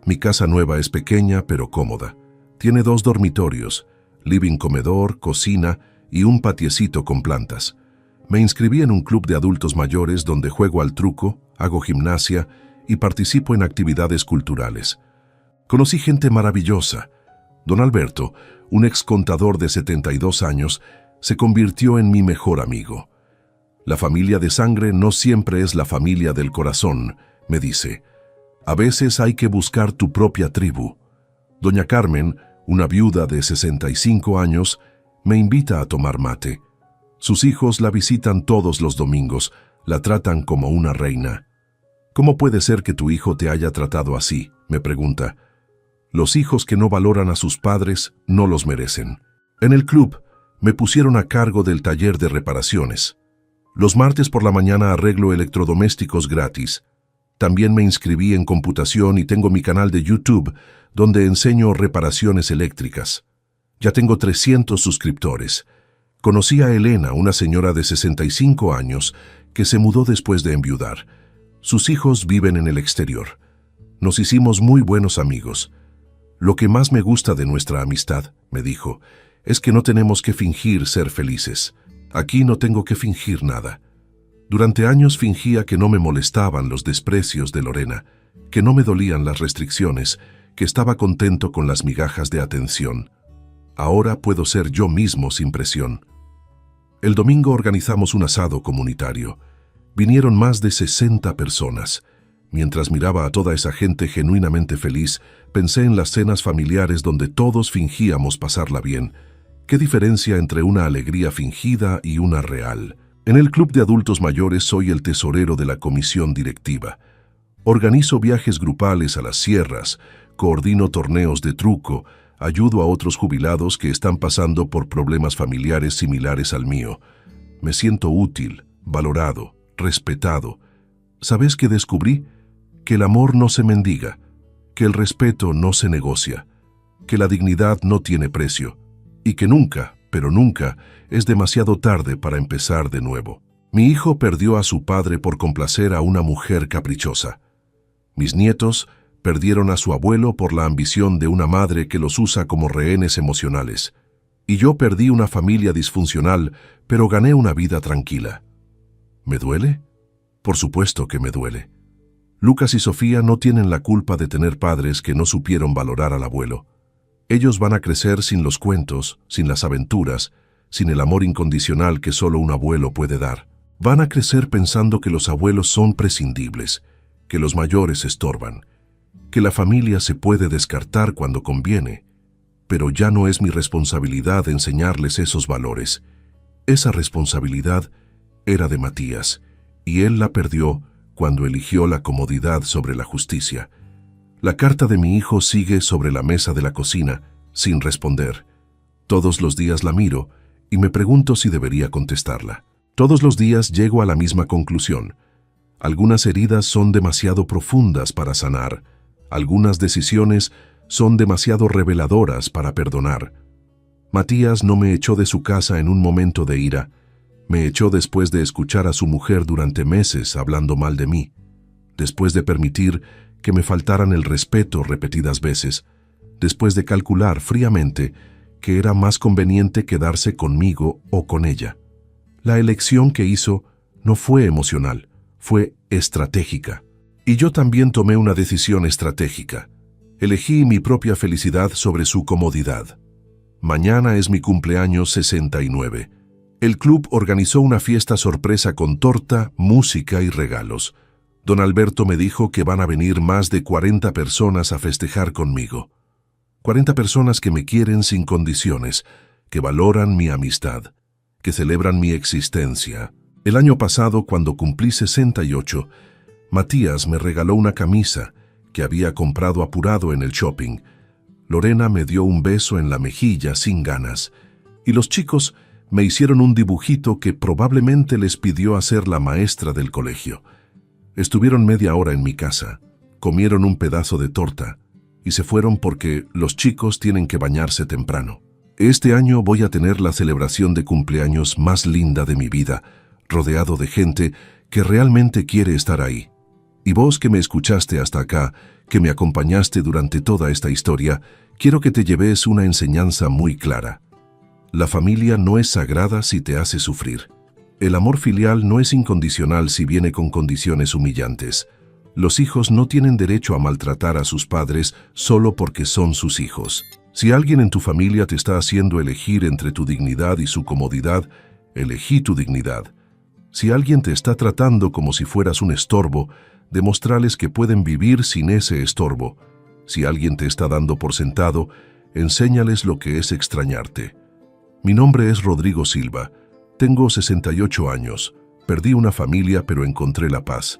Mi casa nueva es pequeña pero cómoda. Tiene 2 dormitorios, living comedor, cocina y un patiecito con plantas. Me inscribí en un club de adultos mayores donde juego al truco, hago gimnasia y participo en actividades culturales. Conocí gente maravillosa. Don Alberto, un ex contador de 72 años, se convirtió en mi mejor amigo. La familia de sangre no siempre es la familia del corazón, me dice. A veces hay que buscar tu propia tribu. Doña Carmen, una viuda de 65 años, me invita a tomar mate. Sus hijos la visitan todos los domingos, la tratan como una reina. ¿Cómo puede ser que tu hijo te haya tratado así?, me pregunta. Los hijos que no valoran a sus padres no los merecen. En el club me pusieron a cargo del taller de reparaciones. Los martes por la mañana arreglo electrodomésticos gratis. También me inscribí en computación y tengo mi canal de YouTube donde enseño reparaciones eléctricas. Ya tengo 300 suscriptores. Conocí a Elena, una señora de 65 años, que se mudó después de enviudar. Sus hijos viven en el exterior. Nos hicimos muy buenos amigos. Lo que más me gusta de nuestra amistad, me dijo, es que no tenemos que fingir ser felices. Aquí no tengo que fingir nada. Durante años fingía que no me molestaban los desprecios de Lorena, que no me dolían las restricciones, que estaba contento con las migajas de atención. Ahora puedo ser yo mismo sin presión. El domingo organizamos un asado comunitario. Vinieron más de 60 personas. Mientras miraba a toda esa gente genuinamente feliz, pensé en las cenas familiares donde todos fingíamos pasarla bien. ¿Qué diferencia entre una alegría fingida y una real? En el club de adultos mayores soy el tesorero de la comisión directiva. Organizo viajes grupales a las sierras, coordino torneos de truco, ayudo a otros jubilados que están pasando por problemas familiares similares al mío. Me siento útil, valorado, respetado. ¿Sabes qué descubrí? Que el amor no se mendiga, que el respeto no se negocia, que la dignidad no tiene precio, y que nunca, pero nunca, es demasiado tarde para empezar de nuevo. Mi hijo perdió a su padre por complacer a una mujer caprichosa. Mis nietos perdieron a su abuelo por la ambición de una madre que los usa como rehenes emocionales. Y yo perdí una familia disfuncional, pero gané una vida tranquila. ¿Me duele? Por supuesto que me duele. Lucas y Sofía no tienen la culpa de tener padres que no supieron valorar al abuelo. Ellos van a crecer sin los cuentos, sin las aventuras, sin el amor incondicional que solo un abuelo puede dar. Van a crecer pensando que los abuelos son prescindibles, que los mayores estorban, que la familia se puede descartar cuando conviene, pero ya no es mi responsabilidad enseñarles esos valores. Esa responsabilidad era de Matías, y él la perdió cuando eligió la comodidad sobre la justicia. La carta de mi hijo sigue sobre la mesa de la cocina, sin responder. Todos los días la miro y me pregunto si debería contestarla. Todos los días llego a la misma conclusión. Algunas heridas son demasiado profundas para sanar. Algunas decisiones son demasiado reveladoras para perdonar. Matías no me echó de su casa en un momento de ira. Me echó después de escuchar a su mujer durante meses hablando mal de mí, después de permitir que me faltaran el respeto repetidas veces, después de calcular fríamente que era más conveniente quedarse conmigo o con ella. La elección que hizo no fue emocional, fue estratégica. Y yo también tomé una decisión estratégica. Elegí mi propia felicidad sobre su comodidad. Mañana es mi cumpleaños 69. El club organizó una fiesta sorpresa con torta, música y regalos. Don Alberto me dijo que van a venir más de 40 personas a festejar conmigo. 40 personas que me quieren sin condiciones, que valoran mi amistad, que celebran mi existencia. El año pasado, cuando cumplí 68, Matías me regaló una camisa que había comprado apurado en el shopping. Lorena me dio un beso en la mejilla sin ganas, y los chicos me hicieron un dibujito que probablemente les pidió hacer la maestra del colegio. Estuvieron media hora en mi casa, comieron un pedazo de torta y se fueron porque los chicos tienen que bañarse temprano. Este año voy a tener la celebración de cumpleaños más linda de mi vida, rodeado de gente que realmente quiere estar ahí. Y vos que me escuchaste hasta acá, que me acompañaste durante toda esta historia, quiero que te lleves una enseñanza muy clara. La familia no es sagrada si te hace sufrir. El amor filial no es incondicional si viene con condiciones humillantes. Los hijos no tienen derecho a maltratar a sus padres solo porque son sus hijos. Si alguien en tu familia te está haciendo elegir entre tu dignidad y su comodidad, elegí tu dignidad. Si alguien te está tratando como si fueras un estorbo, demostrales que pueden vivir sin ese estorbo. Si alguien te está dando por sentado, enséñales lo que es extrañarte. Mi nombre es Rodrigo Silva. Tengo 68 años. Perdí una familia, pero encontré la paz.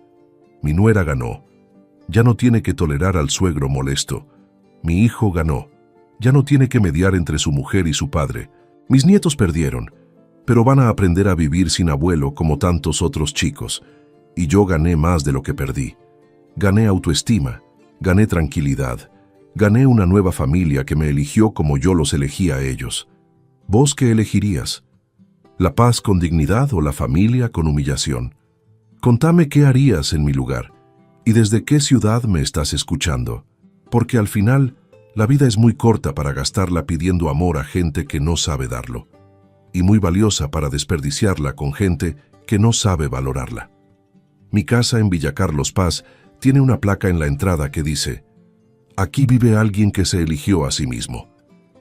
Mi nuera ganó. Ya no tiene que tolerar al suegro molesto. Mi hijo ganó. Ya no tiene que mediar entre su mujer y su padre. Mis nietos perdieron, pero van a aprender a vivir sin abuelo como tantos otros chicos. Y yo gané más de lo que perdí. Gané autoestima, gané tranquilidad, gané una nueva familia que me eligió como yo los elegí a ellos. ¿Vos qué elegirías? ¿La paz con dignidad o la familia con humillación? Contame qué harías en mi lugar y desde qué ciudad me estás escuchando, porque al final la vida es muy corta para gastarla pidiendo amor a gente que no sabe darlo, y muy valiosa para desperdiciarla con gente que no sabe valorarla. Mi casa en Villa Carlos Paz tiene una placa en la entrada que dice: aquí vive alguien que se eligió a sí mismo.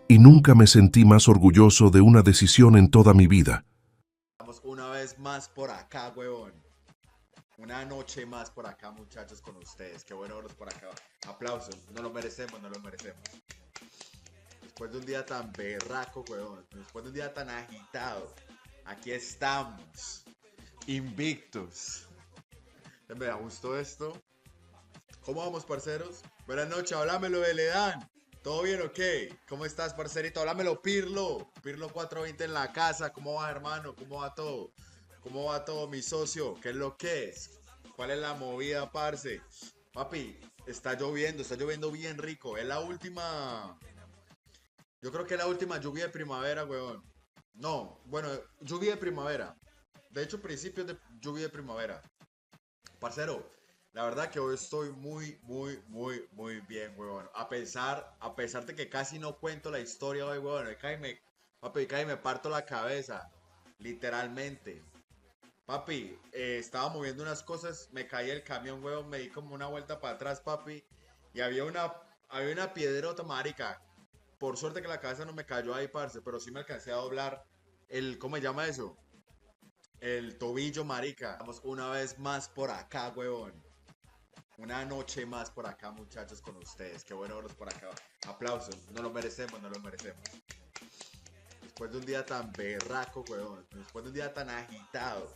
Y nunca me sentí más orgulloso de una decisión en toda mi vida. Estamos una vez más por acá, huevón. Una noche más por acá, muchachos, con ustedes. Qué bueno verlos por acá. Aplausos. No lo merecemos, no lo merecemos. Después de un día tan berraco, huevón. Después de un día tan agitado. Aquí estamos. Invictos. Me gustó esto. ¿Cómo vamos, parceros? Buenas noches, háblamelo de Ledán. ¿Todo bien o qué? ¿Cómo estás, parcerito? Háblamelo, Pirlo. Pirlo 420 en la casa. ¿Cómo va, hermano? ¿Cómo va todo? ¿Cómo va todo, mi socio? ¿Qué es lo que es? ¿Cuál es la movida, parce? Papi, está lloviendo bien rico. Es la última... Yo creo que es la última lluvia de primavera, weón. No, bueno, lluvia de primavera. De hecho, principios de lluvia de primavera. Parcero, la verdad que hoy estoy muy bien, huevón. A pesar de que casi no cuento la historia hoy, huevón. Papi, casi me parto la cabeza. Literalmente. Papi, estaba moviendo unas cosas, me caí el camión, huevón, me di como una vuelta para atrás, papi. Y había una piedrota, marica. Por suerte que la cabeza no me cayó ahí, parce, pero sí me alcancé a doblar ¿cómo se llama eso? El tobillo, marica. Estamos una vez más por acá, huevón. Una noche más por acá, muchachos, con ustedes. Qué bueno verlos por acá. Aplausos. No lo merecemos, no lo merecemos. Después de un día tan berraco, huevón. Después de un día tan agitado.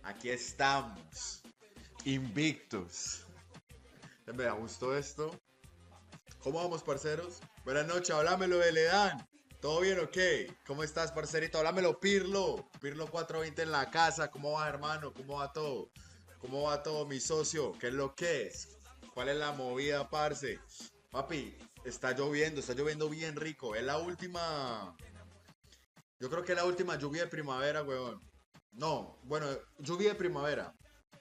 Aquí estamos. Invictos. Me gustó esto. ¿Cómo vamos, parceros? Buenas noches, háblamelo de Ledán. ¿Todo bien o qué? ¿Cómo estás, parcerito? Háblamelo, Pirlo. Pirlo 420 en la casa. ¿Cómo va, hermano? ¿Cómo va todo? ¿Cómo va todo, mi socio? ¿Qué es lo que es? ¿Cuál es la movida, parce? Papi, está lloviendo bien rico. Es la última... Yo creo que es la última lluvia de primavera, weón. No, bueno, lluvia de primavera.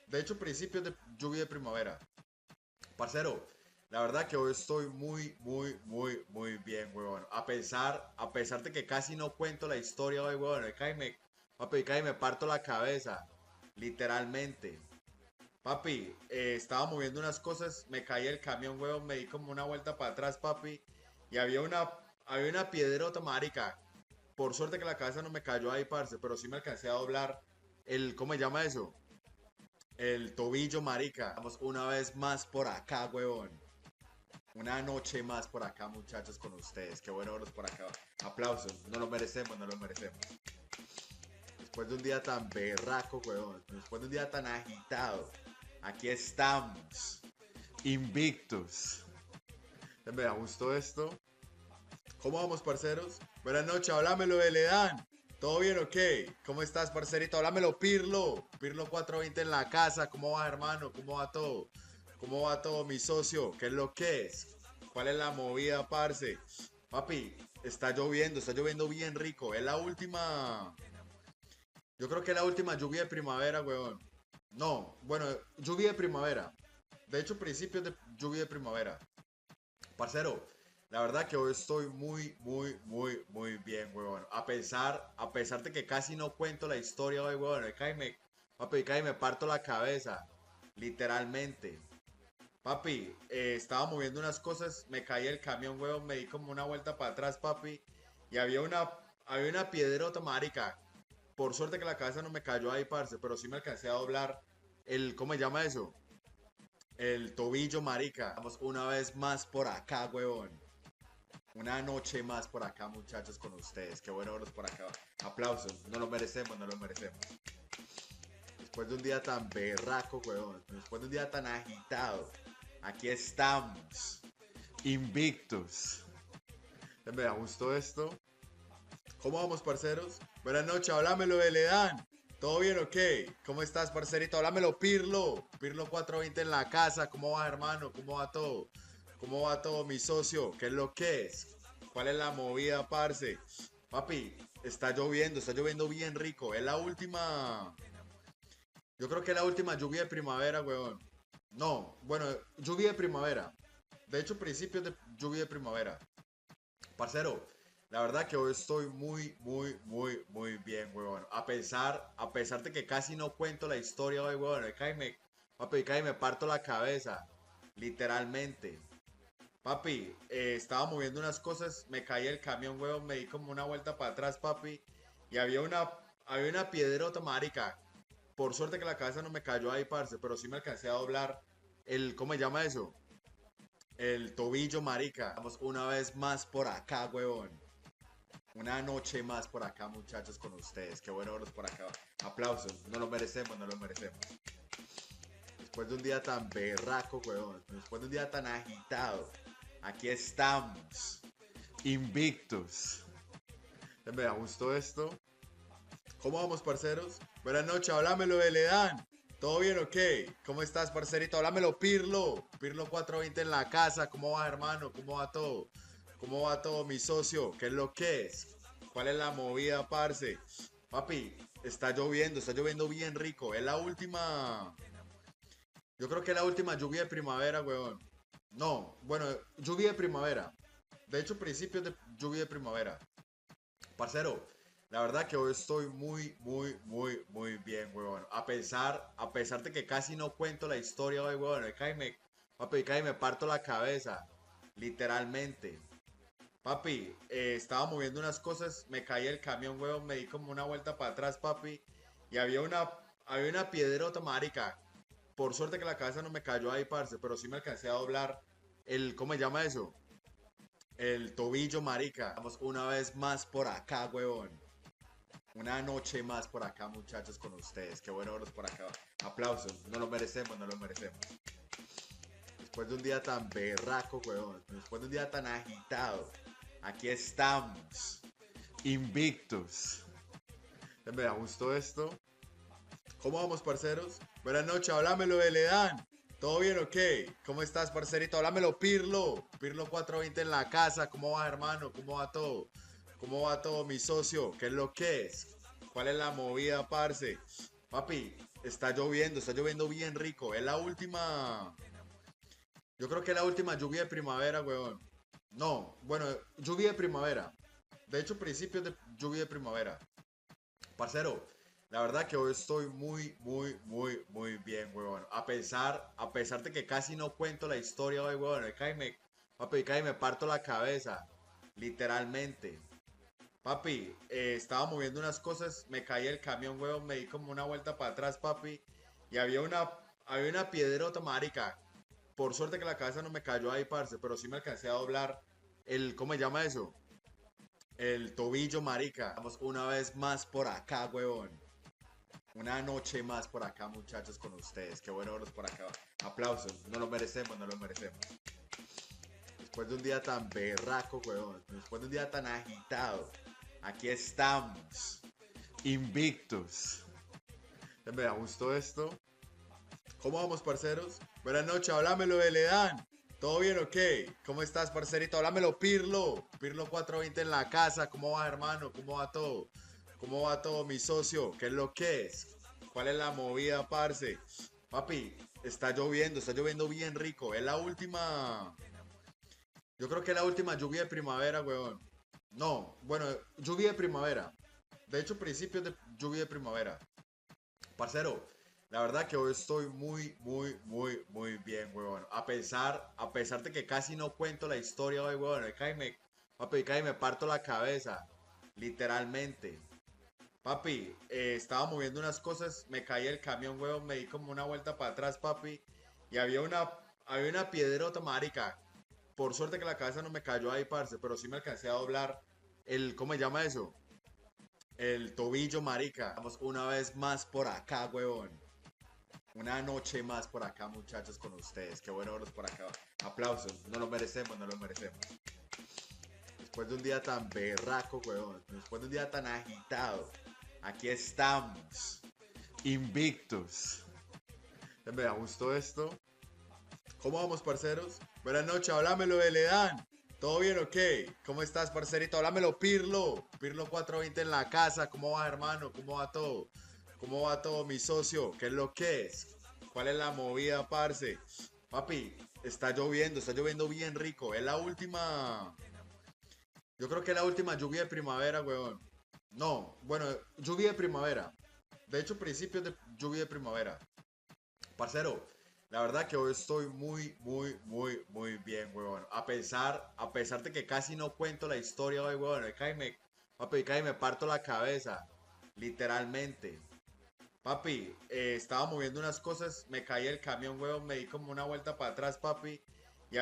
De hecho, principios de lluvia de primavera. Parcero, la verdad que hoy estoy muy bien, weón. A pesar de que casi no cuento la historia hoy, weón. Papi, casi me parto la cabeza. Literalmente. Papi, estaba moviendo unas cosas, me caí el camión, weón, me di como una vuelta para atrás, papi. Y había una piedrota, marica. Por suerte que la cabeza no me cayó ahí, parce, pero sí me alcancé a doblar ¿cómo se llama eso? El tobillo, marica. Estamos una vez más por acá, weón. Una noche más por acá, muchachos, con ustedes. Qué bueno verlos por acá. Aplausos. No lo merecemos, no lo merecemos. Después de un día tan berraco, weón. Después de un día tan agitado. Aquí estamos. Invictos. Me gustó esto. ¿Cómo vamos, parceros? Buenas noches, háblamelo de Ledán. ¿Todo bien o qué? ¿Cómo estás, parcerito? Háblamelo, Pirlo. Pirlo 420 en la casa. ¿Cómo va, hermano? ¿Cómo va todo? ¿Cómo va todo, mi socio? ¿Qué es lo que es? ¿Cuál es la movida, parce? Papi, está lloviendo bien rico. Es la última... Yo creo que es la última lluvia de primavera, weón. No, bueno, lluvia de primavera. De hecho, principios de lluvia de primavera. Parcero, la verdad que hoy estoy muy bien, weón. A pesar de que casi no cuento la historia hoy, weón. Papi, casi me parto la cabeza. Literalmente. Papi, estaba moviendo unas cosas, me caí el camión, weón, me di como una vuelta para atrás, papi. Y había una piedrota, marica. Por suerte que la cabeza no me cayó ahí, parce, pero sí me alcancé a doblar ¿cómo se llama eso? El tobillo, marica. Estamos una vez más por acá, weón. Una noche más por acá, muchachos, con ustedes. Qué bueno verlos por acá. Aplausos. No lo merecemos, no lo merecemos. Después de un día tan berraco, weón. Después de un día tan agitado. Aquí estamos. Invictos. Me gustó esto. ¿Cómo vamos, parceros? Buenas noches, háblamelo de Ledán. ¿Todo bien o qué? ¿Cómo estás, parcerito? Háblamelo, Pirlo. Pirlo 420 en la casa. ¿Cómo va, hermano? ¿Cómo va todo? ¿Cómo va todo, mi socio? ¿Qué es lo que es? ¿Cuál es la movida, parce? Papi, está lloviendo bien rico. Es la última... Yo creo que es la última lluvia de primavera, weón. No, bueno, lluvia de primavera. De hecho, principios de lluvia de primavera. Parcero, La verdad que hoy estoy muy bien, huevón. A pesar de que casi no cuento la historia hoy, huevón. Papi, casi me parto la cabeza. Literalmente. Papi, estaba moviendo unas cosas, me caí el camión, huevón, me di como una vuelta para atrás, papi. Y había una piedrota, marica. Por suerte que la cabeza no me cayó ahí, parce, pero sí me alcancé a doblar ¿cómo se llama eso? El tobillo, marica. Vamos una vez más por acá, huevón. Una noche más por acá, muchachos, con ustedes. Qué bueno verlos por acá. Aplausos. No lo merecemos, no lo merecemos. Después de un día tan berraco, weón. Después de un día tan agitado. Aquí estamos. Invictos. Me gustó esto. ¿Cómo vamos, parceros? Buenas noches, háblamelo de Ledán. ¿Todo bien o qué? ¿Cómo estás, parcerito? Háblamelo, Pirlo. Pirlo 420 en la casa. ¿Cómo va, hermano? ¿Cómo va todo? ¿Cómo va todo, mi socio? ¿Qué es lo que es? ¿Cuál es la movida, parce? Papi, está lloviendo bien rico. Es la última. Yo creo que es la última lluvia de primavera, weón. No, bueno, lluvia de primavera. De hecho, principios de lluvia de primavera. Parcero, la verdad que hoy estoy muy bien, weón. A pesar de que casi no cuento la historia hoy, weón. Papi, casi me parto la cabeza. Literalmente. Papi, estaba moviendo unas cosas, me caí el camión, weón, me di como una vuelta para atrás, papi. Y había una piedrota, marica. Por suerte que la cabeza no me cayó ahí, parce, pero sí me alcancé a doblar ¿cómo se llama eso? El tobillo, marica. Vamos una vez más por acá, huevón. Una noche más por acá, muchachos, con ustedes. Qué bueno verlos por acá. Aplausos. No lo merecemos, no lo merecemos. Después de un día tan berraco, huevón. Después de un día tan agitado. Aquí estamos. Invictos. Me gustó esto. ¿Cómo vamos, parceros? Buenas noches, háblamelo de Ledán. ¿Todo bien o qué? ¿Cómo estás, parcerito? Háblamelo, Pirlo. Pirlo 420 en la casa. ¿Cómo va, hermano? ¿Cómo va todo? ¿Cómo va todo, mi socio? ¿Qué es lo que es? ¿Cuál es la movida, parce? Papi, está lloviendo bien rico. Es la última. Yo creo que es la última lluvia de primavera, weón. No, bueno, lluvia de primavera. De hecho, principios de lluvia de primavera. Parcero, la verdad que hoy estoy muy bien, huevón. A pesar de que casi no cuento la historia hoy, huevón. Papi, casi me parto la cabeza. Literalmente. Papi, estaba moviendo unas cosas, me caí el camión, huevón, me di como una vuelta para atrás, papi. Y había una piedrota, marica. Por suerte que la cabeza no me cayó ahí, parce, pero sí me alcancé a doblar ¿cómo se llama eso? El tobillo, marica. Vamos una vez más por acá, huevón. Una noche más por acá, muchachos, con ustedes. Qué bueno verlos por acá. Aplausos. No lo merecemos, no lo merecemos. Después de un día tan berraco, huevón. Después de un día tan agitado. Aquí estamos. Invictos. Me gustó esto. ¿Cómo vamos, parceros? Buenas noches, háblamelo de Ledán. ¿Todo bien o qué? ¿Cómo estás, parcerito? Háblamelo, Pirlo. Pirlo 420 en la casa. ¿Cómo va, hermano? ¿Cómo va todo? ¿Cómo va todo, mi socio? ¿Qué es lo que es? ¿Cuál es la movida, parce? Papi, está lloviendo bien rico. Es la última. Yo creo que es la última lluvia de primavera, weón. No, bueno, lluvia de primavera. De hecho, principios de lluvia de primavera. Parcero, la verdad que hoy estoy muy bien, weón. A pesar de que casi no cuento la historia hoy, weón. Papi, casi me parto la cabeza. Literalmente. Papi, estaba moviendo unas cosas, me caí el camión, weón, me di como una vuelta para atrás, papi. Y había una piedrota, marica. Por suerte que la cabeza no me cayó ahí, parce, pero sí me alcancé a doblar ¿cómo se llama eso? El tobillo, marica. Vamos una vez más por acá, huevón. Una noche más por acá, muchachos, con ustedes. Qué bueno verlos por acá. Aplausos. No lo merecemos, no lo merecemos. Después de un día tan berraco, huevón. Después de un día tan agitado. Aquí estamos. Invictos. Me gustó esto. ¿Cómo vamos, parceros? Buenas noches, háblamelo de Ledán. ¿Todo bien o qué? ¿Cómo estás, parcerito? Háblamelo, Pirlo. Pirlo 420 en la casa. ¿Cómo va, hermano? ¿Cómo va todo? ¿Cómo va todo, mi socio? ¿Qué es lo que es? ¿Cuál es la movida, parce? Papi, está lloviendo bien rico. Es la última. Yo creo que la última lluvia de primavera, weón. No, bueno, lluvia de primavera. De hecho, principios de lluvia de primavera. Parcero, la verdad que hoy estoy muy bien, weón. A pesar de que casi no cuento la historia hoy, weón. Papi, casi me parto la cabeza. Literalmente. Papi, estaba moviendo unas cosas, me caí el camión, weón, me di como una vuelta para atrás, papi.